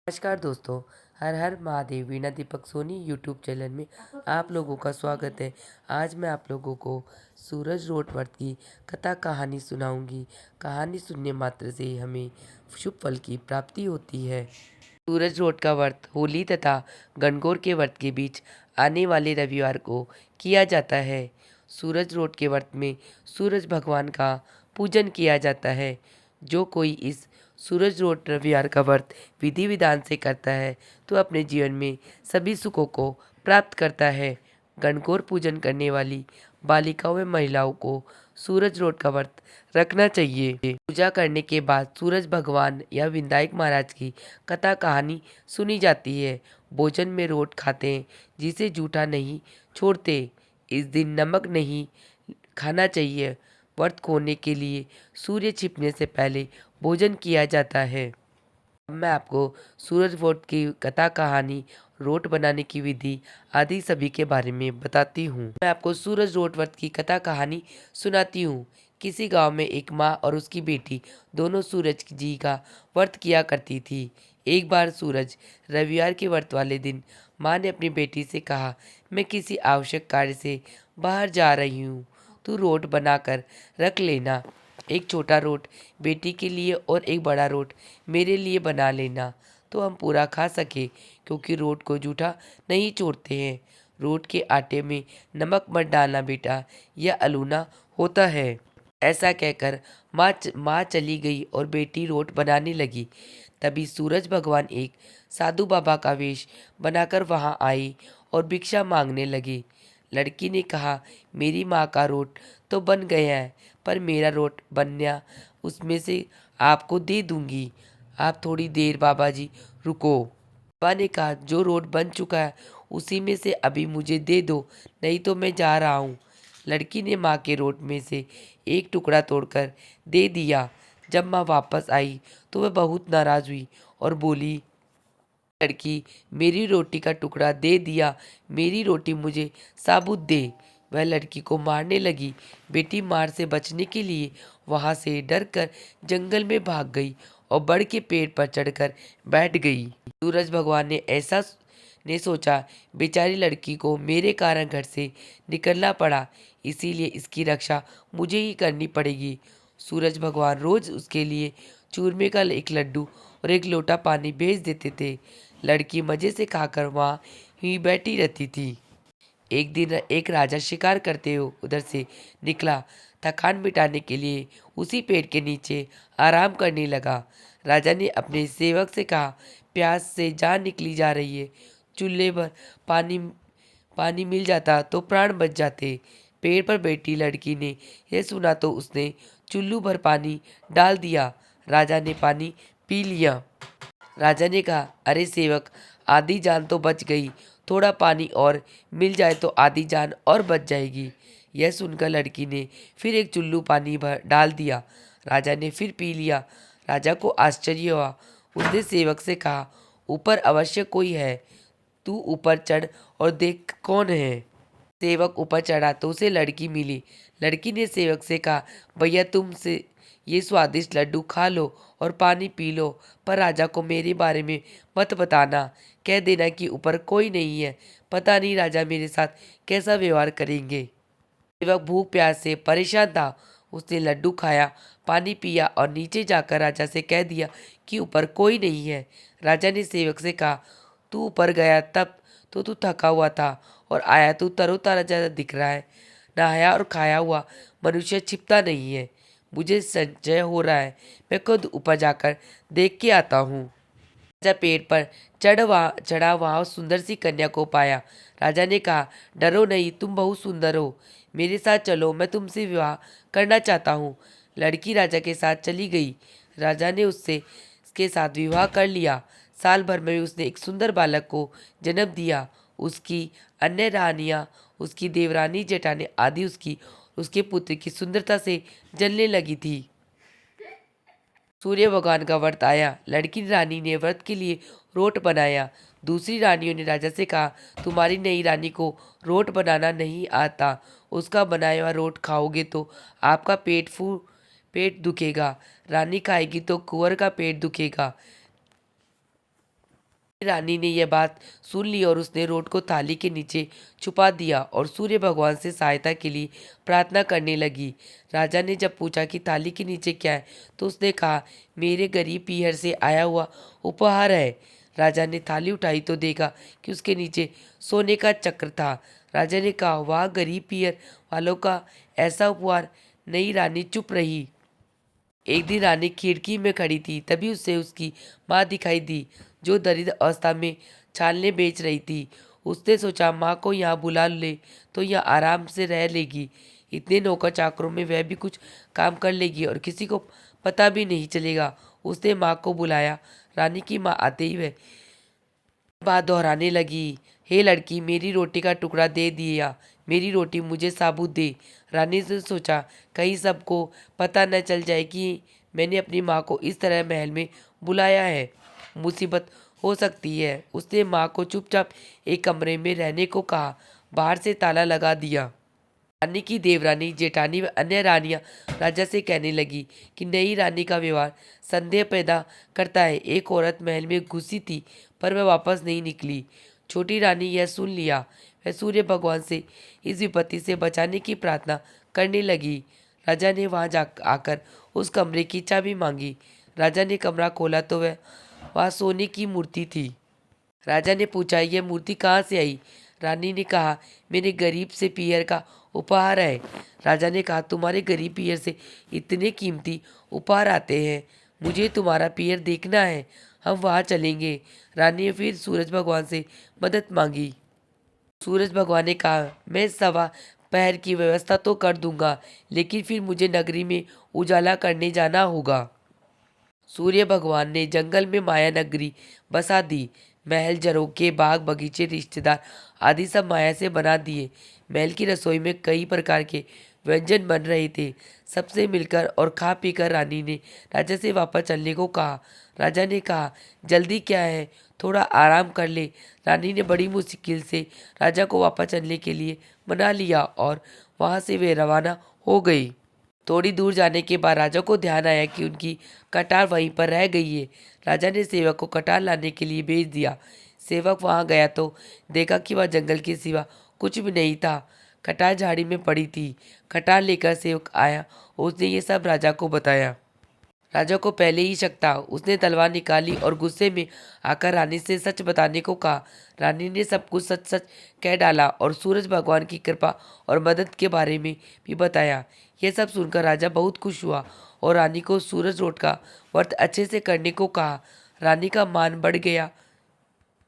नमस्कार दोस्तों। हर हर महादेव। वीणा Deepak Soni YouTube channel में आप लोगों का स्वागत है। आज मैं आप लोगों को सूरज रोट व्रत की कथा कहानी सुनाऊंगी। कहानी सुनने मात्र से हमें शुभ फल की प्राप्ति होती है। सूरज रोट का व्रत होली तथा गणगौर के व्रत के बीच आने वाले रविवार को किया जाता है। सूरज रोट के व्रत में सूरज भगवान का पूजन किया जाता है। जो कोई इस सूरज रोट रविवार का व्रत विधि विधान से करता है तो अपने जीवन में सभी सुखों को प्राप्त करता है। गणगौर पूजन करने वाली बालिकाओं व महिलाओं को सूरज रोट का व्रत रखना चाहिए। पूजा करने के बाद सूरज भगवान या विनायक महाराज की कथा कहानी सुनी जाती है। भोजन में रोट खाते हैं जिसे जूठा नहीं छोड़ते। इस दिन नमक नहीं खाना चाहिए। व्रत खोने के लिए सूर्य छिपने से पहले भोजन किया जाता है। अब मैं आपको सूरज व्रत की कथा कहानी, रोट बनाने की विधि आदि सभी के बारे में बताती हूँ। मैं आपको सूरज रोट व्रत की कथा कहानी सुनाती हूँ। किसी गांव में एक माँ और उसकी बेटी दोनों सूरज जी का व्रत किया करती थी। एक बार सूरज रविवार के व्रत वाले दिन माँ ने अपनी बेटी से कहा, मैं किसी आवश्यक कार्य से बाहर जा रही हूँ, तू रोट बनाकर रख लेना। एक छोटा रोट बेटी के लिए और एक बड़ा रोट मेरे लिए बना लेना, तो हम पूरा खा सके, क्योंकि रोट को जूठा नहीं छोड़ते हैं। रोट के आटे में नमक मत डालना बेटा, यह अलूना होता है। ऐसा कहकर माँ चली गई और बेटी रोट बनाने लगी। तभी सूरज भगवान एक साधु बाबा का वेश बनाकर वहां आई और भिक्षा मांगने लगे। लड़की ने कहा, मेरी माँ का रोट तो बन गया है, पर मेरा रोट बनया उसमें से आपको दे दूंगी। आप थोड़ी देर बाबा जी रुको। बाबा ने कहा, जो रोट बन चुका है उसी में से अभी मुझे दे दो, नहीं तो मैं जा रहा हूँ। लड़की ने माँ के रोट में से एक टुकड़ा तोड़कर दे दिया। जब माँ वापस आई तो वह बहुत नाराज हुई और बोली, लड़की, मेरी रोटी का टुकड़ा दे दिया, मेरी रोटी मुझे साबुत दे। वह लड़की को मारने लगी। बेटी मार से बचने के लिए वहां से डरकर जंगल में भाग गई और बड़ के पेड़ पर चढ़कर बैठ गई। सूरज भगवान ने सोचा, बेचारी लड़की को मेरे कारण घर से निकलना पड़ा, इसीलिए इसकी रक्षा मुझे ही करनी पड़ेगी। सूरज भगवान रोज उसके लिए चूरमे का एक लड्डू और एक लोटा पानी भेज देते थे। लड़की मजे से खाकर वहाँ ही बैठी रहती थी। एक दिन एक राजा शिकार करते हुए उधर से निकला। थकान मिटाने के लिए उसी पेड़ के नीचे आराम करने लगा। राजा ने अपने सेवक से कहा, प्यास से जान निकली जा रही है, चूल्हे पर पानी पानी मिल जाता तो प्राण बच जाते। पेड़ पर बैठी लड़की ने यह सुना तो उसने चुल्लू भर पानी डाल दिया। राजा ने पानी पी लिया। राजा ने कहा, अरे सेवक, आधी जान तो बच गई, थोड़ा पानी और मिल जाए तो आधी जान और बच जाएगी। यह सुनकर लड़की ने फिर एक चुल्लू पानी भर डाल दिया। राजा ने फिर पी लिया। राजा को आश्चर्य हुआ। उसने सेवक से कहा, ऊपर अवश्य कोई है, तू ऊपर चढ़ और देख कौन है। सेवक ऊपर चढ़ा तो उसे लड़की मिली। लड़की ने सेवक से कहा, भैया तुमसे ये स्वादिष्ट लड्डू खा लो और पानी पी लो, पर राजा को मेरे बारे में मत बताना। कह देना कि ऊपर कोई नहीं है, पता नहीं राजा मेरे साथ कैसा व्यवहार करेंगे। सेवक भूख प्यास से परेशान था। उसने लड्डू खाया, पानी पिया और नीचे जाकर राजा से कह दिया कि ऊपर कोई नहीं है। राजा ने सेवक से कहा, तू ऊपर गया तब तो तू थका हुआ था और आया तू तरोताजा दिख रहा है। नहाया और खाया हुआ मनुष्य छिपता नहीं है। मुझे संशय हो रहा है, मैं खुद ऊपर जाकर देख के आता हूँ। राजा पेड़ पर चढ़ा वहाँ सुंदर सी कन्या को पाया। राजा ने कहा, डरो नहीं, तुम बहुत सुंदर हो, मेरे साथ चलो, मैं तुमसे विवाह करना चाहता हूँ। लड़की राजा के साथ चली गई। राजा ने उसके साथ विवाह कर लिया। साल भर में उसने एक सुंदर बालक को जन्म दिया। उसकी अन्य रानियां, उसकी देवरानी जेठानी आदि उसके पुत्र की सुंदरता से जलने लगी थी। सूर्य भगवान का व्रत आया। लड़की रानी ने व्रत के लिए रोट बनाया। दूसरी रानियों ने राजा से कहा, तुम्हारी नई रानी को रोट बनाना नहीं आता, उसका बनाया हुआ रोट खाओगे तो आपका पेट दुखेगा, रानी खाएगी तो कुंवर का पेट दुखेगा। रानी ने यह बात सुन ली और उसने रोट को थाली के नीचे छुपा दिया और सूर्य भगवान से सहायता के लिए प्रार्थना करने लगी। राजा ने जब पूछा कि थाली के नीचे क्या है, तो उसने कहा, मेरे गरीब पीहर से आया हुआ उपहार है। राजा ने थाली उठाई तो देखा कि उसके नीचे सोने का चक्र था। राजा ने कहा, वाह, गरीब पीहर वालों का ऐसा उपहार। नई रानी चुप रही। एक दिन रानी खिड़की में खड़ी थी, तभी उसे उसकी माँ दिखाई दी, जो दरिद्र अवस्था में छालने बेच रही थी। उसने सोचा, माँ को यहाँ बुला ले तो यह आराम से रह लेगी। इतने नौकर चाकरों में वह भी कुछ काम कर लेगी और किसी को पता भी नहीं चलेगा। उसने माँ को बुलाया। रानी की माँ आते ही वह बात दोहराने लगी, हे लड़की, मेरी रोटी का टुकड़ा दे दिया, मेरी रोटी मुझे साबुत दे। रानी ने सोचा, कहीं सबको पता न चल जाए कि मैंने अपनी माँ को इस तरह महल में बुलाया है, मुसीबत हो सकती है। उसने माँ को चुपचाप एक कमरे में रहने को कहा, बाहर से ताला लगा दिया। रानी की देवरानी, जेठानी व अन्य रानियां राजा से कहने लगी कि नई रानी का व्यवहार संदेह पैदा करता है। एक औरत महल में घुसी थी, पर वह वापस नहीं निकली। छोटी रानी यह सुन लिया। वह सूर्य भगवान से इस विपत्ति से बचाने की प्रार्थना करने लगी। राजा ने वहां जा आकर उस कमरे की चाबी मांगी। राजा ने कमरा खोला तो वह सोने की मूर्ति थी। राजा ने पूछा, यह मूर्ति कहाँ से आई? रानी ने कहा, मेरे गरीब से पीहर का उपहार है। राजा ने कहा, तुम्हारे गरीब पीहर से इतने कीमती उपहार आते हैं, मुझे तुम्हारा पीहर देखना है, हम वहाँ चलेंगे। रानी ने फिर सूरज भगवान से मदद मांगी। सूरज भगवान ने कहा, मैं सवा पहर की व्यवस्था तो कर दूंगा, लेकिन फिर मुझे नगरी में उजाला करने जाना होगा। सूर्य भगवान ने जंगल में माया नगरी बसा दी। महल, झरोखे, बाग, बगीचे, रिश्तेदार आदि सब माया से बना दिए। महल की रसोई में कई प्रकार के व्यंजन बन रहे थे। सबसे मिलकर और खा पीकर रानी ने राजा से वापस चलने को कहा। राजा ने कहा, जल्दी क्या है, थोड़ा आराम कर ले। रानी ने बड़ी मुश्किल से राजा को वापस चलने के लिए मना लिया और वहां से वे रवाना हो गई। थोड़ी दूर जाने के बाद राजा को ध्यान आया कि उनकी कटार वहीं पर रह गई है। राजा ने सेवक को कटार लाने के लिए भेज दिया। सेवक वहां गया तो देखा कि वह जंगल के सिवा कुछ भी नहीं था। कटार झाड़ी में पड़ी थी। कटार लेकर सेवक आया और उसने ये सब राजा को बताया। राजा को पहले ही शक था। उसने तलवार निकाली और गुस्से में आकर रानी से सच बताने को कहा। रानी ने सब कुछ सच सच कह डाला और सूरज भगवान की कृपा और मदद के बारे में भी बताया। यह सब सुनकर राजा बहुत खुश हुआ और रानी को सूरज रोट का व्रत अच्छे से करने को कहा। रानी का मान बढ़ गया।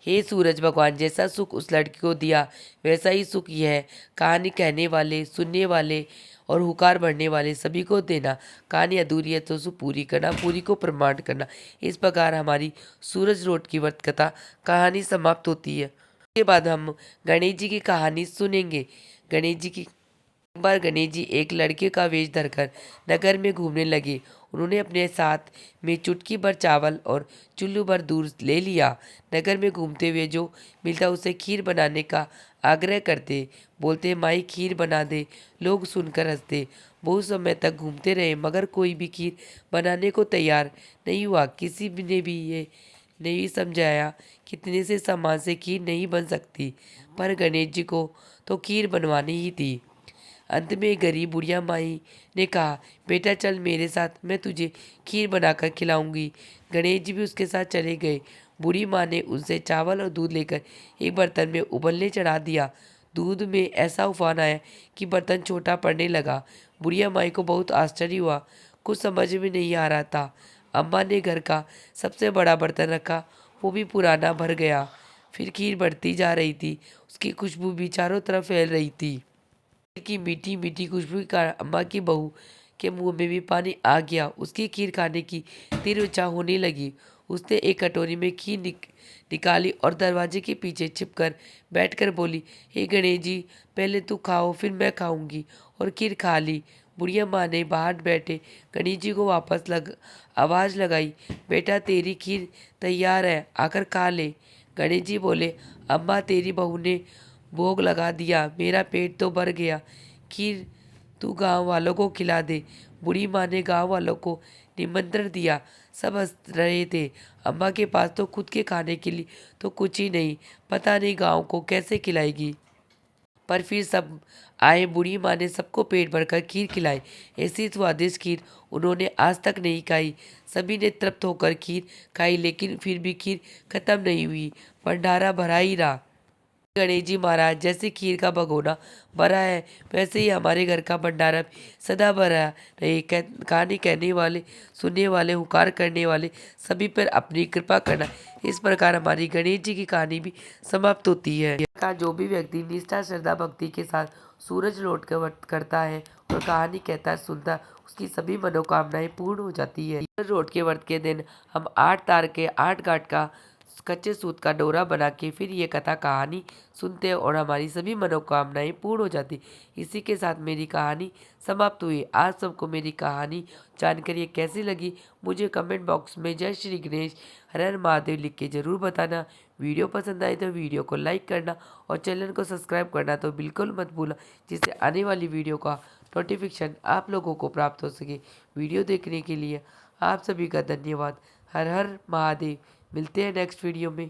हे सूरज भगवान, जैसा सुख उस लड़की को दिया, वैसा ही सुख यह कहानी कहने वाले, सुनने वाले और हुकार भरने वाले सभी को देना। कहानी अधूरी है तो उसे पूरी करना, पूरी को प्रमाण करना। इस प्रकार हमारी सूरज रोट की व्रत कथा कहानी समाप्त होती है। उसके बाद हम गणेश जी की कहानी सुनेंगे। गणेश जी की एक बार गणेश जी एक लड़के का वेश धरकर नगर में घूमने लगे। उन्होंने अपने साथ में चुटकी भर चावल और चुल्लू भर दूध ले लिया। नगर में घूमते हुए जो मिलता उसे खीर बनाने का आग्रह करते, बोलते, माई खीर बना दे। लोग सुनकर हंसते। बहुत समय तक घूमते रहे मगर कोई भी खीर बनाने को तैयार नहीं हुआ। किसी भी ने भी ये नहीं समझाया कि इतने से सामान से खीर नहीं बन सकती, पर गणेश जी को तो खीर बनवानी ही थी। अंत में गरीब बुढ़िया माई ने कहा, बेटा चल मेरे साथ, मैं तुझे खीर बनाकर खिलाऊंगी। गणेश जी भी उसके साथ चले गए। बूढ़ी माँ ने उनसे चावल और दूध लेकर एक बर्तन में उबलने चढ़ा दिया। दूध में ऐसा उफान आया कि बर्तन छोटा पड़ने लगा। बुढ़िया माई को बहुत आश्चर्य हुआ। कुछ समझ में नहीं आ रहा था। अम्मा ने घर का सबसे बड़ा बर्तन रखा, वो भी पुराना भर गया। फिर खीर बढ़ती जा रही थी। उसकी खुशबू भी चारों तरफ फैल रही थी। की मीठी मीठी खुशबू का अम्मा की बहू के मुंह में भी पानी आ गया। उसकी खीर खाने की तीव्र इच्छा होने लगी। उसने एक कटोरी में खीर निकाली और दरवाजे के पीछे छिपकर बैठकर बोली, हे गणेश जी, पहले तू खाओ फिर मैं खाऊंगी, और खीर खा ली। बुढ़िया माँ ने बाहर बैठे गणेश जी को वापस आवाज लगाई, बेटा तेरी खीर तैयार है, आकर खा ले। गणेश जी बोले, अम्मा तेरी बहू ने भोग लगा दिया, मेरा पेट तो भर गया, खीर तू गांव वालों को खिला दे। बूढ़ी माँ ने गांव वालों को निमंत्रण दिया। सब हंस रहे थे। अम्मा के पास तो खुद के खाने के लिए तो कुछ ही नहीं, पता नहीं गाँव को कैसे खिलाएगी। पर फिर सब आए, बूढ़ी माँ ने सबको पेट भरकर खीर खिलाई। ऐसी स्वादिष्ट खीर उन्होंने आज तक नहीं खाई। सभी ने तृप्त होकर खीर खाई, लेकिन फिर भी खीर खत्म नहीं हुई, भंडारा भरा ही रहा। गणेश जी महाराज, जैसे खीर का भगोना भरा है, वैसे ही हमारे घर का भंडारा भी सदा भरा रहे। कहानी कहने वाले, सुनने वाले, हुकार करने वाले सभी पर अपनी कृपा करना। इस प्रकार हमारी गणेश जी की कहानी भी समाप्त होती है। का जो भी व्यक्ति निष्ठा, श्रद्धा, भक्ति के साथ सूरज लौट कर व्रत करता है और कहानी कहता है, सुनता है, उसकी सभी मनोकामनाएं पूर्ण हो जाती है। सूरज लौट के व्रत के दिन हम 8 तार के 8 गांठ का कच्चे सूत का डोरा बना के फिर ये कथा कहानी सुनते हैं और हमारी सभी मनोकामनाएं पूर्ण हो जाती। इसी के साथ मेरी कहानी समाप्त हुई। आज सबको मेरी कहानी जानकर ये कैसी लगी, मुझे कमेंट बॉक्स में जय श्री गणेश, हर हर महादेव लिख के ज़रूर बताना। वीडियो पसंद आए तो वीडियो को लाइक करना और चैनल को सब्सक्राइब करना तो बिल्कुल मत भूलना, जिससे आने वाली वीडियो का नोटिफिकेशन आप लोगों को प्राप्त हो सके। वीडियो देखने के लिए आप सभी का धन्यवाद। हर हर महादेव। मिलते हैं नेक्स्ट वीडियो में।